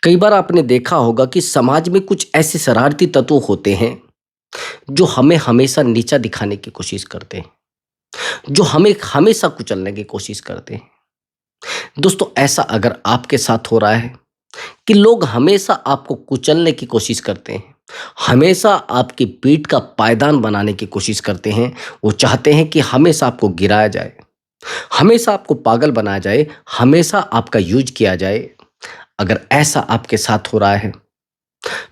कई बार आपने देखा होगा कि समाज में कुछ ऐसे शरारती तत्व होते हैं जो हमें हमेशा नीचा दिखाने की कोशिश करते हैं, जो हमें हमेशा कुचलने की कोशिश करते हैं। दोस्तों, ऐसा अगर आपके साथ हो रहा है कि लोग हमेशा आपको कुचलने की कोशिश करते हैं, हमेशा आपकी पीठ का पायदान बनाने की कोशिश करते हैं, वो चाहते हैं कि हमेशा आपको गिराया जाए, हमेशा आपको पागल बनाया जाए, हमेशा आपका यूज किया जाए। अगर ऐसा आपके साथ हो रहा है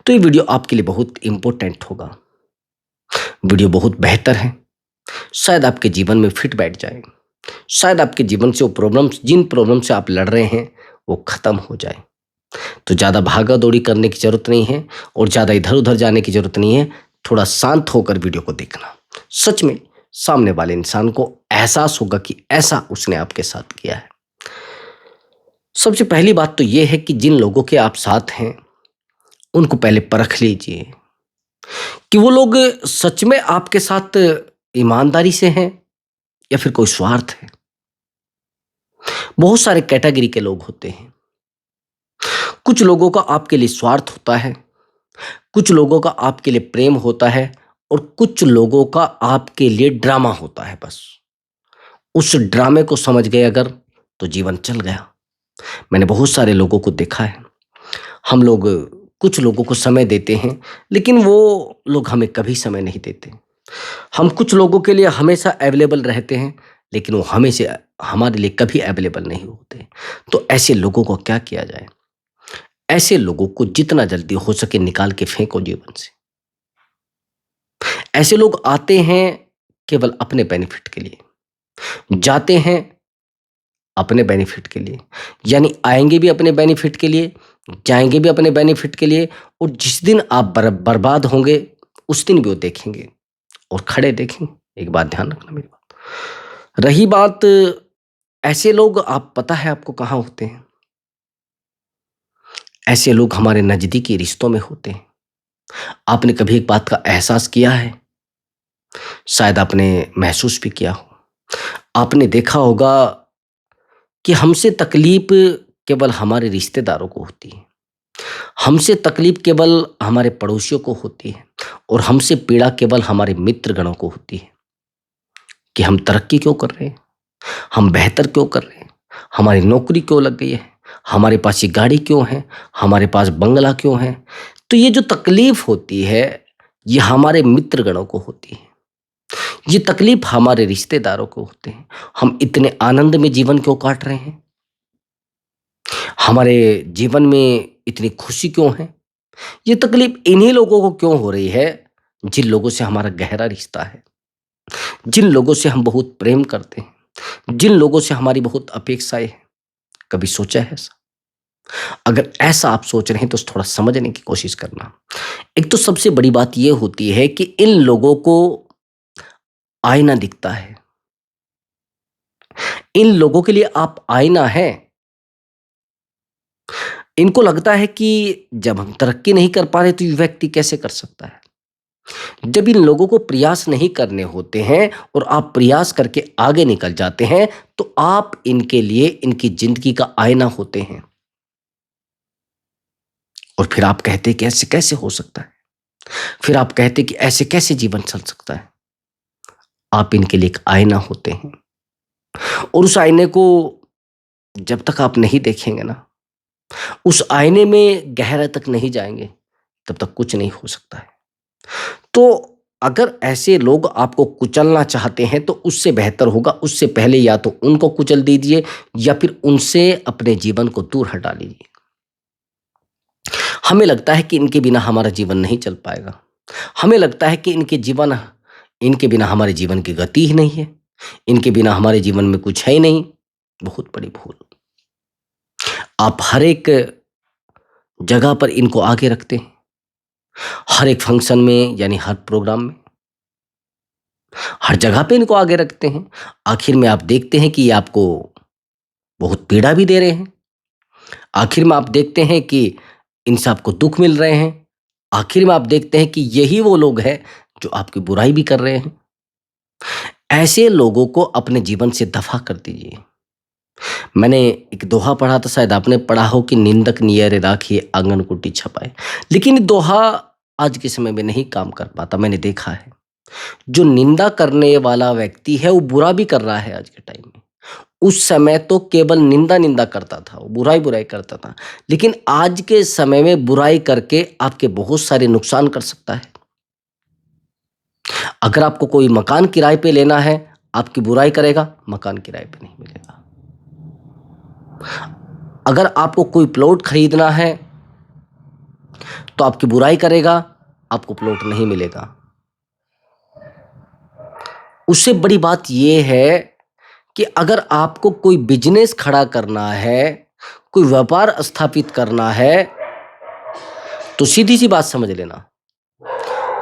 तो ये वीडियो आपके लिए बहुत इंपॉर्टेंट होगा। वीडियो बहुत बेहतर है, शायद आपके जीवन में फिट बैठ जाए, शायद आपके जीवन से वो प्रॉब्लम्स, जिन प्रॉब्लम से आप लड़ रहे हैं, वो खत्म हो जाए। तो ज़्यादा भागा दौड़ी करने की जरूरत नहीं है और ज़्यादा इधर उधर जाने की जरूरत नहीं है। थोड़ा शांत होकर वीडियो को देखना। सच में सामने वाले इंसान को एहसास होगा कि ऐसा उसने आपके साथ किया है। सबसे पहली बात तो ये है कि जिन लोगों के आप साथ हैं उनको पहले परख लीजिए कि वो लोग सच में आपके साथ ईमानदारी से हैं या फिर कोई स्वार्थ है। बहुत सारे कैटेगरी के लोग होते हैं। कुछ लोगों का आपके लिए स्वार्थ होता है, कुछ लोगों का आपके लिए प्रेम होता है और कुछ लोगों का आपके लिए ड्रामा होता है। बस उस ड्रामे को समझ गए अगर, तो जीवन चल गया। मैंने बहुत सारे लोगों को देखा है। हम लोग कुछ लोगों को समय देते हैं लेकिन वो लोग हमें कभी समय नहीं देते। हम कुछ लोगों के लिए हमेशा अवेलेबल रहते हैं लेकिन वो हमेशा हमारे लिए कभी अवेलेबल नहीं होते। तो ऐसे लोगों को क्या किया जाए? ऐसे लोगों को जितना जल्दी हो सके निकाल के फेंको जीवन से। ऐसे लोग आते हैं केवल अपने बेनिफिट के लिए, जाते हैं अपने बेनिफिट के लिए। यानी आएंगे भी अपने बेनिफिट के लिए, जाएंगे भी अपने बेनिफिट के लिए, और जिस दिन आप बर्बाद होंगे उस दिन भी वो देखेंगे और खड़े देखेंगे। एक बात ध्यान रखना मेरी बात। रही बात, ऐसे लोग आप पता है आपको कहाँ होते हैं? ऐसे लोग हमारे नजदीकी रिश्तों में होते हैं। आपने कभी एक बात का एहसास किया है? शायद आपने महसूस भी किया हो। आपने देखा होगा कि हमसे तकलीफ केवल हमारे रिश्तेदारों को होती है, हमसे तकलीफ केवल हमारे पड़ोसियों को होती है, और हमसे पीड़ा केवल हमारे मित्र गणों को होती है। कि हम तरक्की क्यों कर रहे हैं, हम बेहतर क्यों कर रहे हैं, हमारी नौकरी क्यों लग गई है, हमारे पास ये गाड़ी क्यों है, हमारे पास बंगला क्यों है। तो ये जो तकलीफ होती है ये हमारे मित्र गणों को होती है, ये तकलीफ हमारे रिश्तेदारों को होते हैं। हम इतने आनंद में जीवन क्यों काट रहे हैं, हमारे जीवन में इतनी खुशी क्यों है, ये तकलीफ इन्हीं लोगों को क्यों हो रही है जिन लोगों से हमारा गहरा रिश्ता है, जिन लोगों से हम बहुत प्रेम करते हैं, जिन लोगों से हमारी बहुत अपेक्षाएं हैं। कभी सोचा है ऐसा? अगर ऐसा आप सोच रहे हैं तो थोड़ा समझने की कोशिश करना। एक तो सबसे बड़ी बात यह होती है कि इन लोगों को आईना दिखता है। इन लोगों के लिए आप आईना है। इनको लगता है कि जब हम तरक्की नहीं कर पा रहे तो ये व्यक्ति कैसे कर सकता है। जब इन लोगों को प्रयास नहीं करने होते हैं और आप प्रयास करके आगे निकल जाते हैं तो आप इनके लिए इनकी जिंदगी का आईना होते हैं। और फिर आप कहते हैं कि ऐसे कैसे हो सकता है, फिर आप कहते हैं कि ऐसे कैसे जीवन चल सकता है। आप इनके लिए एक आईना होते हैं, और उस आईने को जब तक आप नहीं देखेंगे ना, उस आईने में गहरा तक नहीं जाएंगे, तब तक कुछ नहीं हो सकता है। तो अगर ऐसे लोग आपको कुचलना चाहते हैं तो उससे बेहतर होगा उससे पहले या तो उनको कुचल दीजिए या फिर उनसे अपने जीवन को दूर हटा लीजिए। हमें लगता है कि इनके बिना हमारा जीवन नहीं चल पाएगा, हमें लगता है कि इनके बिना हमारे जीवन की गति ही नहीं है, इनके बिना हमारे जीवन में कुछ है ही नहीं। बहुत बड़ी भूल। आप हर एक जगह पर इनको आगे रखते हैं, हर एक फंक्शन में, यानी हर प्रोग्राम में, हर जगह पे इनको आगे रखते हैं। आखिर में आप देखते हैं कि ये आपको बहुत पीड़ा भी दे रहे हैं। आखिर में आप देखते हैं कि इनसे आपको दुख मिल रहे हैं। आखिर में आप देखते हैं कि यही वो लोग हैं जो आपकी बुराई भी कर रहे हैं। ऐसे लोगों को अपने जीवन से दफा कर दीजिए। मैंने एक दोहा पढ़ा था, शायद आपने पढ़ा हो कि निंदक नियर राखिए आंगन कुटी छपाए। लेकिन ये दोहा आज के समय में नहीं काम कर पाता, मैंने देखा है। जो निंदा करने वाला व्यक्ति है वो बुरा भी कर रहा है आज के टाइम में। उस समय तो केवल निंदा निंदा करता था, वो बुराई बुराई करता था। लेकिन आज के समय में बुराई करके आपके बहुत सारे नुकसान कर सकता है। अगर आपको कोई मकान किराए पे लेना है, आपकी बुराई करेगा, मकान किराए पे नहीं मिलेगा। अगर आपको कोई प्लॉट खरीदना है तो आपकी बुराई करेगा, आपको प्लॉट नहीं मिलेगा। उससे बड़ी बात यह है कि अगर आपको कोई बिजनेस खड़ा करना है, कोई व्यापार स्थापित करना है, तो सीधी सी बात समझ लेना,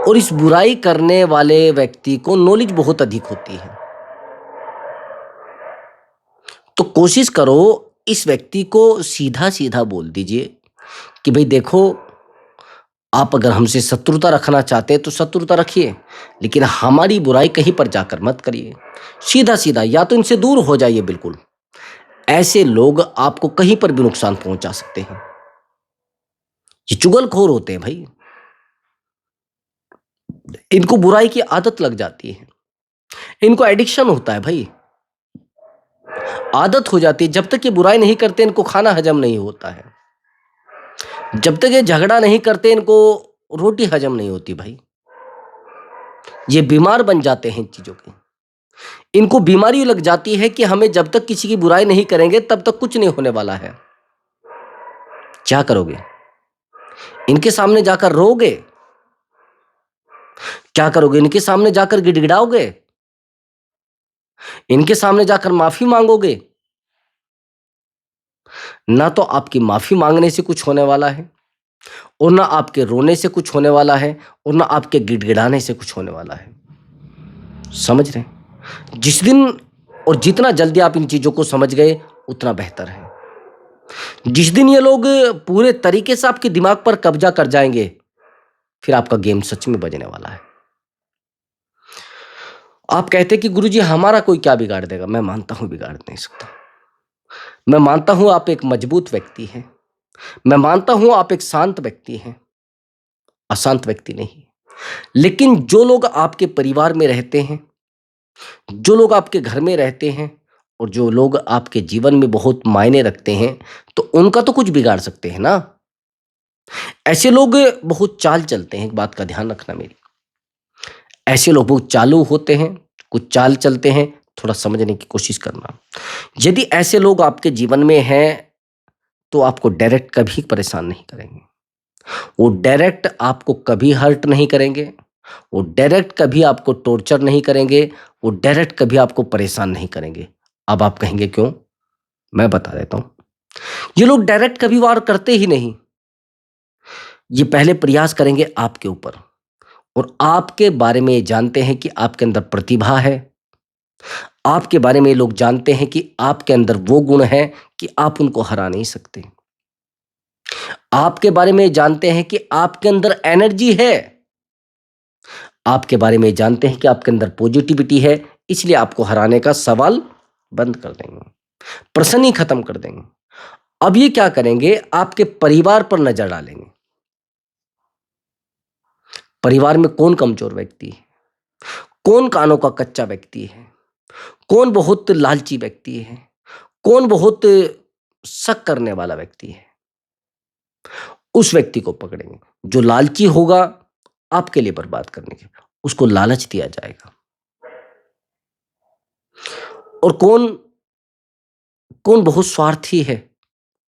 और इस बुराई करने वाले व्यक्ति को नॉलेज बहुत अधिक होती है, तो कोशिश करो इस व्यक्ति को सीधा सीधा बोल दीजिए कि भाई देखो, आप अगर हमसे शत्रुता रखना चाहते हैं तो शत्रुता रखिए, लेकिन हमारी बुराई कहीं पर जाकर मत करिए। सीधा सीधा, या तो इनसे दूर हो जाइए बिल्कुल। ऐसे लोग आपको कहीं पर भी नुकसान पहुंचा सकते हैं। ये चुगलखोर होते हैं भाई, इनको बुराई की आदत लग जाती है, इनको एडिक्शन होता है भाई, आदत हो जाती है। जब तक ये बुराई नहीं करते इनको खाना हजम नहीं होता है, जब तक ये झगड़ा नहीं करते इनको रोटी हजम नहीं होती भाई। ये बीमार बन जाते हैं इन चीजों के, इनको बीमारी लग जाती है कि हमें जब तक किसी की बुराई नहीं करेंगे तब तक कुछ नहीं होने वाला है। क्या करोगे? इनके सामने जाकर रोगे? क्या करोगे? इनके सामने जाकर गिड़गिड़ाओगे? इनके सामने जाकर माफी मांगोगे? ना तो आपकी माफी मांगने से कुछ होने वाला है, और ना आपके रोने से कुछ होने वाला है, और ना आपके गिड़गिड़ाने से कुछ होने वाला है। समझ रहे हैं? जिस दिन और जितना जल्दी आप इन चीजों को समझ गए उतना बेहतर है। जिस दिन ये लोग पूरे तरीके से आपके दिमाग पर कब्जा कर जाएंगे, फिर आपका गेम सच में बजने वाला है। आप कहते कि गुरुजी हमारा कोई क्या बिगाड़ देगा? मैं मानता हूं बिगाड़ नहीं सकता। मैं मानता हूं आप एक मजबूत व्यक्ति हैं, मैं मानता हूं आप एक शांत व्यक्ति हैं, अशांत व्यक्ति नहीं। लेकिन जो लोग आपके परिवार में रहते हैं, जो लोग आपके घर में रहते हैं, और जो लोग आपके जीवन में बहुत मायने रखते हैं, तो उनका तो कुछ बिगाड़ सकते हैं ना। ऐसे लोग बहुत चाल चलते हैं, एक बात का ध्यान रखना मेरी। ऐसे लोग बहुत चालू होते हैं, कुछ चाल चलते हैं, थोड़ा समझने की कोशिश करना। यदि ऐसे लोग आपके जीवन में हैं तो आपको डायरेक्ट कभी परेशान नहीं करेंगे, वो डायरेक्ट आपको कभी हर्ट नहीं करेंगे, वो डायरेक्ट कभी आपको टॉर्चर नहीं करेंगे, वो डायरेक्ट कभी आपको परेशान नहीं करेंगे। अब आप कहेंगे क्यों? मैं बता देता हूं। ये लोग डायरेक्ट कभी वार करते ही नहीं, ये पहले प्रयास करेंगे आपके ऊपर, और आपके बारे में ये जानते हैं कि आपके अंदर प्रतिभा है, आपके बारे में ये लोग जानते हैं कि आपके अंदर वो गुण है कि आप उनको हरा नहीं सकते। आपके बारे में ये जानते हैं कि आपके अंदर एनर्जी है, आपके बारे में जानते हैं कि आपके अंदर पॉजिटिविटी है, इसलिए आपको हराने का सवाल बंद कर देंगे, प्रश्न ही खत्म कर देंगे। अब ये क्या करेंगे? आपके परिवार पर नजर डालेंगे। परिवार में कौन कमजोर व्यक्ति है, कौन कानों का कच्चा व्यक्ति है, कौन बहुत लालची व्यक्ति है, कौन बहुत शक करने वाला व्यक्ति है, उस व्यक्ति को पकड़ेंगे। जो लालची होगा आपके लिए बर्बाद करने के, उसको लालच दिया जाएगा। और कौन कौन बहुत स्वार्थी है,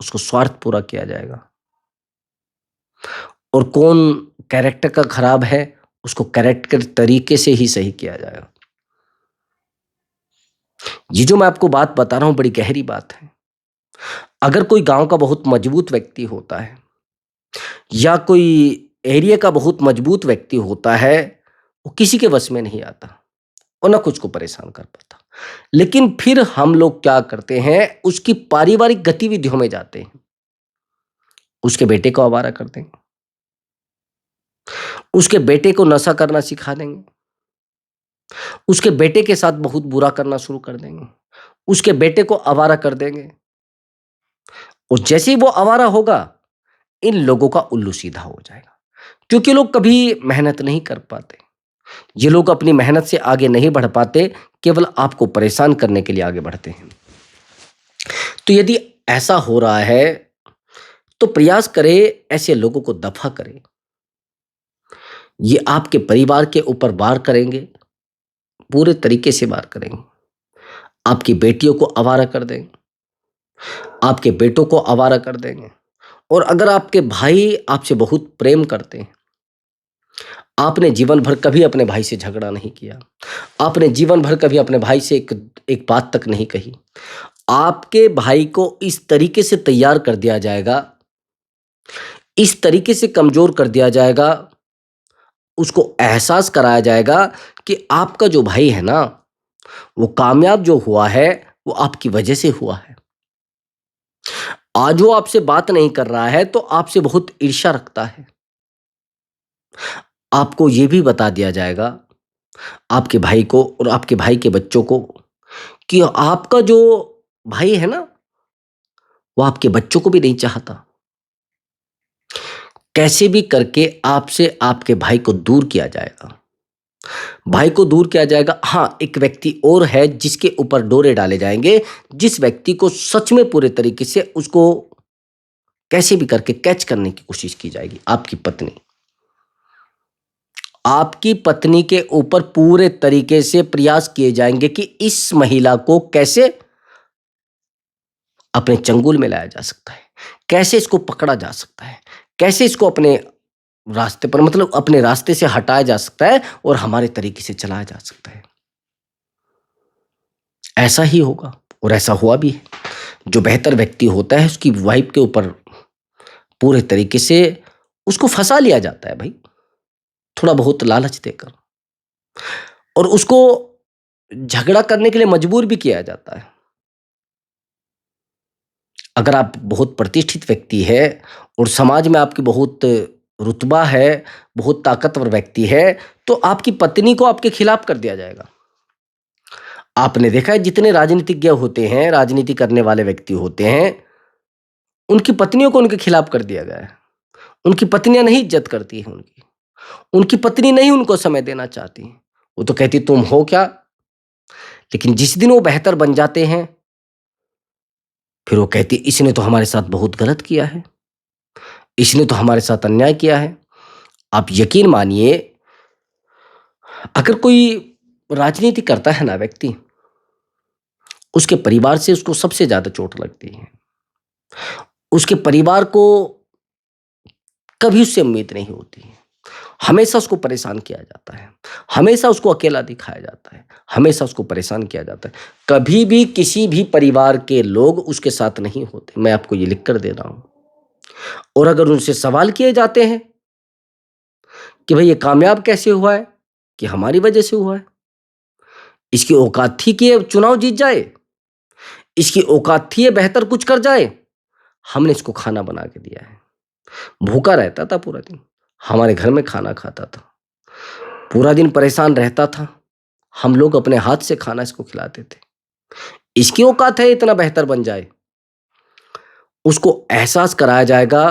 उसको स्वार्थ पूरा किया जाएगा। और कौन कैरेक्टर का खराब है, उसको कैरेक्टर तरीके से ही सही किया जाएगा। ये जो मैं आपको बात बता रहा हूं बड़ी गहरी बात है। अगर कोई गांव का बहुत मजबूत व्यक्ति होता है, या कोई एरिया का बहुत मजबूत व्यक्ति होता है, वो किसी के वश में नहीं आता, और ना कुछ को परेशान कर पाता। लेकिन फिर हम लोग क्या करते हैं? उसकी पारिवारिक गतिविधियों में जाते हैं, उसके बेटे को आवारा कर देंगे, उसके बेटे को नशा करना सिखा देंगे, उसके बेटे के साथ बहुत बुरा करना शुरू कर देंगे, उसके बेटे को आवारा कर देंगे। और जैसे ही वो आवारा होगा, इन लोगों का उल्लू सीधा हो जाएगा, क्योंकि लोग कभी मेहनत नहीं कर पाते। ये लोग अपनी मेहनत से आगे नहीं बढ़ पाते, केवल आपको परेशान करने के लिए आगे बढ़ते हैं। तो यदि ऐसा हो रहा है, तो प्रयास करें ऐसे लोगों को दफा करें। ये आपके परिवार के ऊपर वार करेंगे, पूरे तरीके से वार करेंगे। आपकी बेटियों को आवारा कर देंगे, आपके बेटों को आवारा कर देंगे। और अगर आपके भाई आपसे बहुत प्रेम करते हैं, आपने जीवन भर कभी अपने भाई से झगड़ा नहीं किया, आपने जीवन भर कभी अपने भाई से एक एक बात तक नहीं कही, आपके भाई को इस तरीके से तैयार कर दिया जाएगा, इस तरीके से कमजोर कर दिया जाएगा, उसको एहसास कराया जाएगा कि आपका जो भाई है ना, वो कामयाब जो हुआ है, वो आपकी वजह से हुआ है। आज वो आपसे बात नहीं कर रहा है तो आपसे बहुत ईर्ष्या रखता है। आपको ये भी बता दिया जाएगा, आपके भाई को और आपके भाई के बच्चों को, कि आपका जो भाई है ना, वो आपके बच्चों को भी नहीं चाहता। कैसे भी करके आपसे आपके भाई को दूर किया जाएगा। भाई को दूर किया जाएगा। हाँ, एक व्यक्ति और है जिसके ऊपर डोरे डाले जाएंगे, जिस व्यक्ति को सच में पूरे तरीके से उसको कैसे भी करके कैच करने की कोशिश की जाएगी। आपकी पत्नी, आपकी पत्नी के ऊपर पूरे तरीके से प्रयास किए जाएंगे कि इस महिला को कैसे अपने चंगुल में लाया जा सकता है, कैसे इसको पकड़ा जा सकता है, कैसे इसको अपने रास्ते पर, मतलब अपने रास्ते से हटाया जा सकता है और हमारे तरीके से चलाया जा सकता है। ऐसा ही होगा और ऐसा हुआ भी है। जो बेहतर व्यक्ति होता है, उसकी वाइफ के ऊपर पूरे तरीके से उसको फंसा लिया जाता है भाई, थोड़ा बहुत लालच देकर, और उसको झगड़ा करने के लिए मजबूर भी किया जाता है। अगर आप बहुत प्रतिष्ठित व्यक्ति है और समाज में आपकी बहुत रुतबा है, बहुत ताकतवर व्यक्ति है, तो आपकी पत्नी को आपके खिलाफ कर दिया जाएगा। आपने देखा है जितने राजनीतिज्ञ होते हैं, राजनीति करने वाले व्यक्ति होते हैं, उनकी पत्नियों को उनके खिलाफ कर दिया गया है। उनकी पत्नियां नहीं इज्जत करती हैं उनकी, उनकी पत्नी नहीं उनको समय देना चाहती। वो तो कहती तुम हो क्या। लेकिन जिस दिन वो बेहतर बन जाते हैं, फिर वो कहती इसने तो हमारे साथ बहुत गलत किया है, इसने तो हमारे साथ अन्याय किया है। आप यकीन मानिए, अगर कोई राजनीति करता है ना व्यक्ति, उसके परिवार से उसको सबसे ज्यादा चोट लगती है। उसके परिवार को कभी उससे उम्मीद नहीं होती है। हमेशा उसको परेशान किया जाता है, हमेशा उसको अकेला दिखाया जाता है, हमेशा उसको परेशान किया जाता है। कभी भी किसी भी परिवार के लोग उसके साथ नहीं होते, मैं आपको ये लिख कर दे रहा हूं। और अगर उनसे सवाल किए जाते हैं कि भाई ये कामयाब कैसे हुआ है, कि हमारी वजह से हुआ है, इसकी औकात थी कि ये चुनाव जीत जाए, इसकी औकात थी ये बेहतर कुछ कर जाए, हमने इसको खाना बना के दिया है। भूखा रहता था पूरा दिन, हमारे घर में खाना खाता था, पूरा दिन परेशान रहता था, हम लोग अपने हाथ से खाना इसको खिलाते थे। इसकी औकात है इतना बेहतर बन जाए। उसको एहसास कराया जाएगा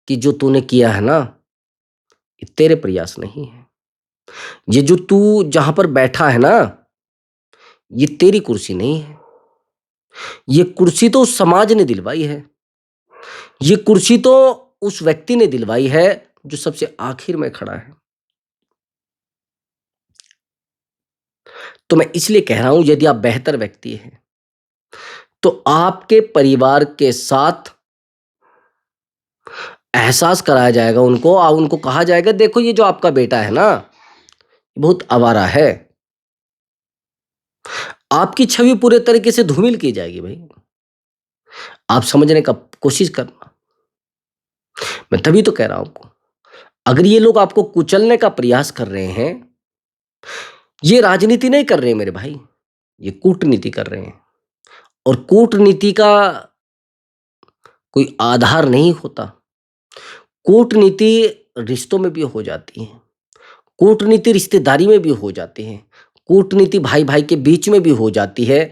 कि जो तूने किया है ना, ये तेरे प्रयास नहीं है। ये जो तू जहां पर बैठा है ना, ये तेरी कुर्सी नहीं है। ये कुर्सी तो उस समाज ने दिलवाई है, ये कुर्सी तो उस व्यक्ति ने दिलवाई है जो सबसे आखिर में खड़ा है। तो मैं इसलिए कह रहा हूं, यदि आप बेहतर व्यक्ति हैं, तो आपके परिवार के साथ एहसास कराया जाएगा उनको, और उनको कहा जाएगा देखो ये जो आपका बेटा है ना, बहुत आवारा है। आपकी छवि पूरे तरीके से धूमिल की जाएगी भाई। आप समझने का कोशिश करना। मैं तभी तो कह रहा हूं, अगर ये लोग आपको कुचलने का प्रयास कर रहे हैं, ये राजनीति नहीं कर रहे हैं मेरे भाई, ये कूटनीति कर रहे हैं। और कूटनीति का कोई आधार नहीं होता। कूटनीति रिश्तों में भी हो जाती है, कूटनीति रिश्तेदारी में भी हो जाती है, कूटनीति भाई भाई के बीच में भी हो जाती है,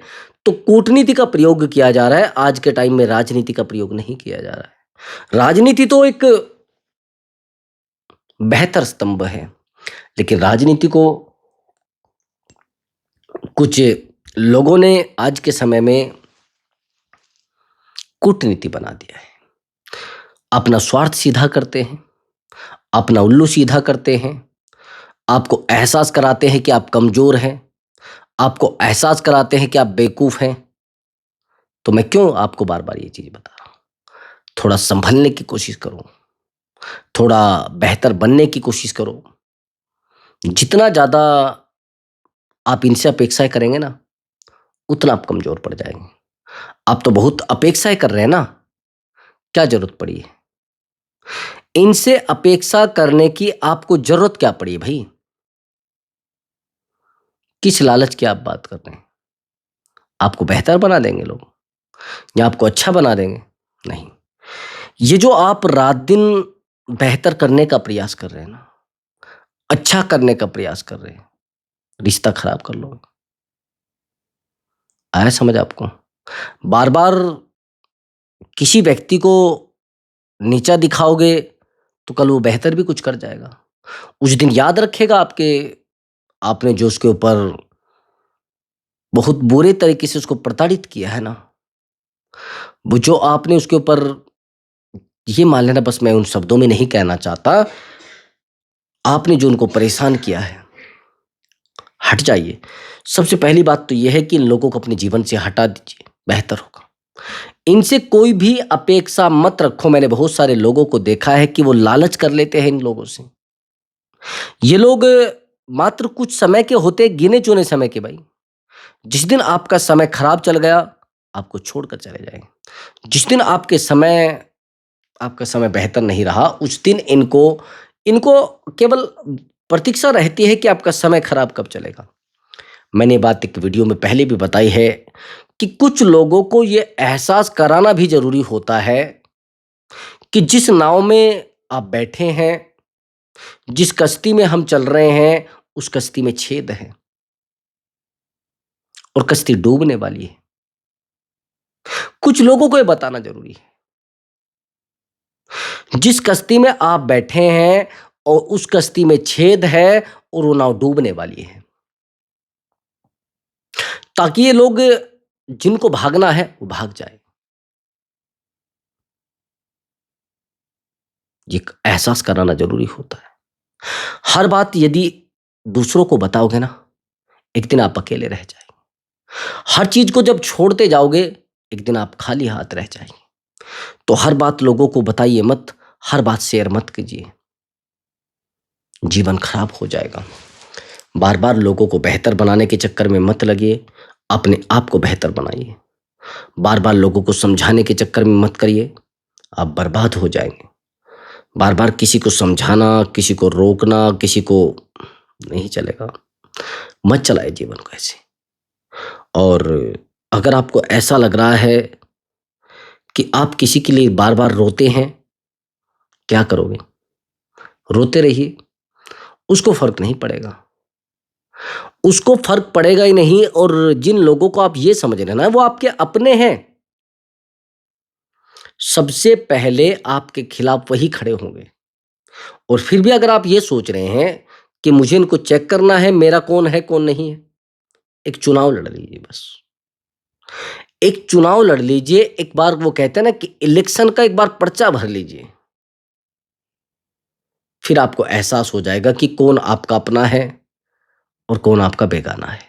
तो कूटनीति का प्रयोग किया जा रहा है, आज के टाइम में राजनीति का प्रयोग नहीं किया जा रहा है। राजनीति तो एक बेहतर स्तंभ है, लेकिन राजनीति को कुछ लोगों ने आज के समय में कूटनीति बना दिया है। अपना स्वार्थ सीधा करते हैं, अपना उल्लू सीधा करते हैं, आपको एहसास कराते हैं कि आप कमजोर हैं, आपको एहसास कराते हैं कि आप बेवकूफ हैं। तो मैं क्यों आपको बार बार ये चीज बता रहा हूं? थोड़ा संभलने की कोशिश करो, थोड़ा बेहतर बनने की कोशिश करो। जितना ज्यादा आप इनसे अपेक्षाएं करेंगे ना, उतना आप कमजोर पड़ जाएंगे। आप तो बहुत अपेक्षाएं कर रहे हैं ना, क्या जरूरत पड़ी है? इनसे अपेक्षा करने की आपको जरूरत क्या पड़ी है भाई? किस लालच की आप बात कर रहे हैं? आपको बेहतर बना देंगे लोग, या आपको अच्छा बना देंगे? नहीं। ये जो आप रात दिन बेहतर करने का प्रयास कर रहे हैं ना, अच्छा करने का प्रयास कर रहे हैं, रिश्ता खराब कर लोगे। आया समझ आपको? बार बार किसी व्यक्ति को नीचा दिखाओगे तो कल वो बेहतर भी कुछ कर जाएगा। उस दिन याद रखेगा आपके, आपने जो उसके ऊपर बहुत बुरे तरीके से उसको प्रताड़ित किया है ना, वो जो आपने उसके ऊपर, ये मान लेना, बस मैं उन शब्दों में नहीं कहना चाहता, आपने जो उनको परेशान किया है, हट जाइए। सबसे पहली बात तो यह है कि इन लोगों को अपने जीवन से हटा दीजिए, बेहतर होगा। इनसे कोई भी अपेक्षा मत रखो। मैंने बहुत सारे लोगों को देखा है कि वो लालच कर लेते हैं इन लोगों से। ये लोग मात्र कुछ समय के होते, गिने चुने समय के भाई। जिस दिन आपका समय खराब चल गया, आपको छोड़कर चले जाएंगे। जिस दिन आपका समय बेहतर नहीं रहा, उस दिन इनको इनको केवल प्रतीक्षा रहती है कि आपका समय खराब कब चलेगा। मैंने ये बात एक वीडियो में पहले भी बताई है कि कुछ लोगों को यह एहसास कराना भी जरूरी होता है कि जिस नाव में आप बैठे हैं, जिस कश्ती में हम चल रहे हैं, उस कश्ती में छेद है और कश्ती डूबने वाली है। कुछ लोगों को यह बताना जरूरी है। जिस कश्ती में आप बैठे हैं और उस कश्ती में छेद है और वो नाव डूबने वाली है, ताकि ये लोग जिनको भागना है वो भाग जाए। ये एहसास कराना जरूरी होता है। हर बात यदि दूसरों को बताओगे ना, एक दिन आप अकेले रह जाएंगे। हर चीज को जब छोड़ते जाओगे, एक दिन आप खाली हाथ रह जाएंगे। तो हर बात लोगों को बताइए मत, हर बात शेयर मत कीजिए, जीवन खराब हो जाएगा। बार बार लोगों को बेहतर बनाने के चक्कर में मत लगिए, अपने आप को बेहतर बनाइए। बार बार लोगों को समझाने के चक्कर में मत करिए, आप बर्बाद हो जाएंगे। बार बार किसी को समझाना, किसी को रोकना, किसी को नहीं चलेगा। मत चलाए जीवन को ऐसे। और अगर आपको ऐसा लग रहा है कि आप किसी के लिए बार बार रोते हैं, क्या करोगे? रोते रहिए, उसको फर्क नहीं पड़ेगा। उसको फर्क पड़ेगा ही नहीं। और जिन लोगों को आप ये समझ रहे हैं ना, वो आपके अपने हैं। सबसे पहले आपके खिलाफ वही खड़े होंगे। और फिर भी अगर आप ये सोच रहे हैं कि मुझे इनको चेक करना है, मेरा कौन है कौन नहीं है, एक चुनाव लड़ लीजिए बस। एक चुनाव लड़ लीजिए एक बार। वो कहते हैं ना कि इलेक्शन का एक बार पर्चा भर लीजिए, फिर आपको एहसास हो जाएगा कि कौन आपका अपना है और कौन आपका बेगाना है।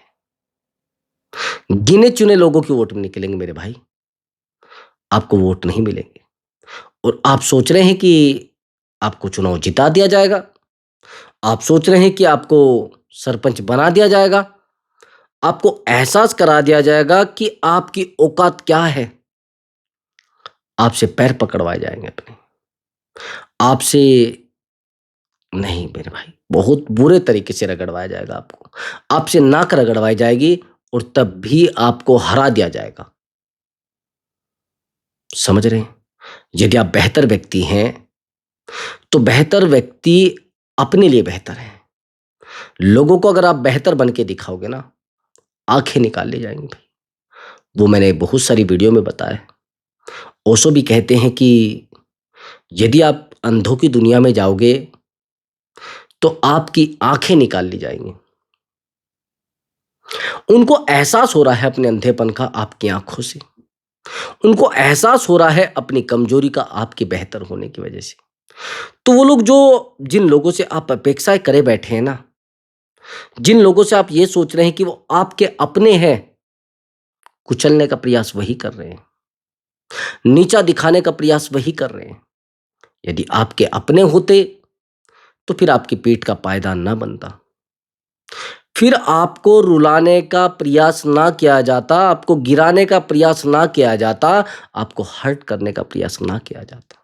गिने चुने लोगों की वोट में निकलेंगे मेरे भाई, आपको वोट नहीं मिलेंगे। और आप सोच रहे हैं कि आपको चुनाव जिता दिया जाएगा, आप सोच रहे हैं कि आपको सरपंच बना दिया जाएगा, आपको एहसास करा दिया जाएगा कि आपकी औकात क्या है। आपसे पैर पकड़वाए जाएंगे अपने, आपसे नहीं मेरे भाई, बहुत बुरे तरीके से रगड़वाया जाएगा आपको। आपसे नाक रगड़वाई जाएगी और तब भी आपको हरा दिया जाएगा। समझ रहे हैं? यदि आप बेहतर व्यक्ति हैं, तो बेहतर व्यक्ति अपने लिए बेहतर है। लोगों को अगर आप बेहतर बन के दिखाओगे ना, आंखें निकाल ली जाएंगी भाई। वो मैंने बहुत सारी वीडियो में बताया है। ओशो भी कहते हैं कि यदि आप अंधों की दुनिया में जाओगे तो आपकी आंखें निकाल ली जाएंगी। उनको एहसास हो रहा है अपने अंधेपन का आपकी आंखों से। उनको एहसास हो रहा है अपनी कमजोरी का आपके बेहतर होने की वजह से। तो वो लोग जो जिन लोगों से आप अपेक्षाएं करे बैठे हैं ना, जिन लोगों से आप ये सोच रहे हैं कि वो आपके अपने हैं, कुचलने का प्रयास वही कर रहे हैं, नीचा दिखाने का प्रयास वही कर रहे हैं। यदि आपके अपने होते तो फिर आपकी पीठ का पायदान ना बनता, फिर आपको रुलाने का प्रयास ना किया जाता, आपको गिराने का प्रयास ना किया जाता, आपको हर्ट करने का प्रयास ना किया जाता।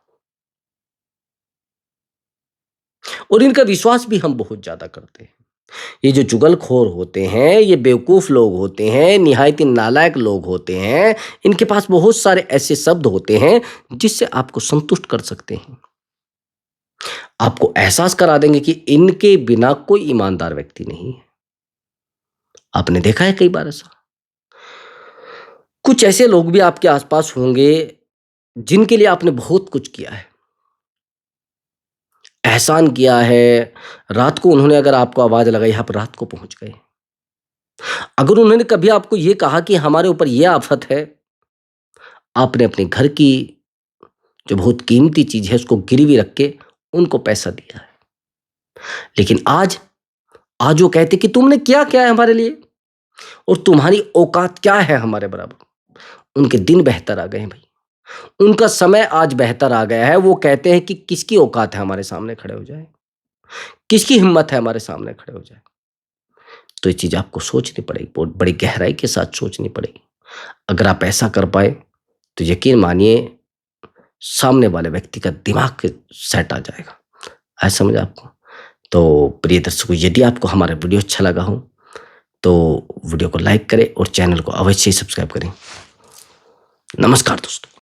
और इनका विश्वास भी हम बहुत ज्यादा करते हैं। ये जो चुगलखोर होते हैं, ये बेवकूफ लोग होते हैं, निहायत ही नालायक लोग होते हैं। इनके पास बहुत सारे ऐसे शब्द होते हैं जिससे आपको संतुष्ट कर सकते हैं, आपको एहसास करा देंगे कि इनके बिना कोई ईमानदार व्यक्ति नहीं है। आपने देखा है कई बार ऐसा। कुछ ऐसे लोग भी आपके आसपास होंगे जिनके लिए आपने बहुत कुछ किया है, एहसान किया है। रात को उन्होंने अगर आपको आवाज लगाई, आप रात को पहुंच गए। अगर उन्होंने कभी आपको यह कहा कि हमारे ऊपर यह आफत है, आपने अपने घर की जो बहुत कीमती चीज है उसको गिरवी रख के उनको पैसा दिया है। लेकिन आज आज वो कहते कि तुमने क्या क्या है हमारे लिए और तुम्हारी औकात क्या है हमारे बराबर। उनके दिन बेहतर आ गए हैं भाई, उनका समय आज बेहतर आ गया है। वो कहते हैं कि किसकी औकात है हमारे सामने खड़े हो जाए, किसकी हिम्मत है हमारे सामने खड़े हो जाए। तो ये चीज आपको सोचनी पड़ेगी, बहुत बड़ी गहराई के साथ सोचनी पड़ेगी। अगर आप ऐसा कर पाए तो यकीन मानिए सामने वाले व्यक्ति का दिमाग सेट आ जाएगा। ऐसा समझ आपको। तो प्रिय दर्शकों, यदि आपको हमारा वीडियो अच्छा लगा हो तो वीडियो को लाइक करें और चैनल को अवश्य ही सब्सक्राइब करें। नमस्कार दोस्तों।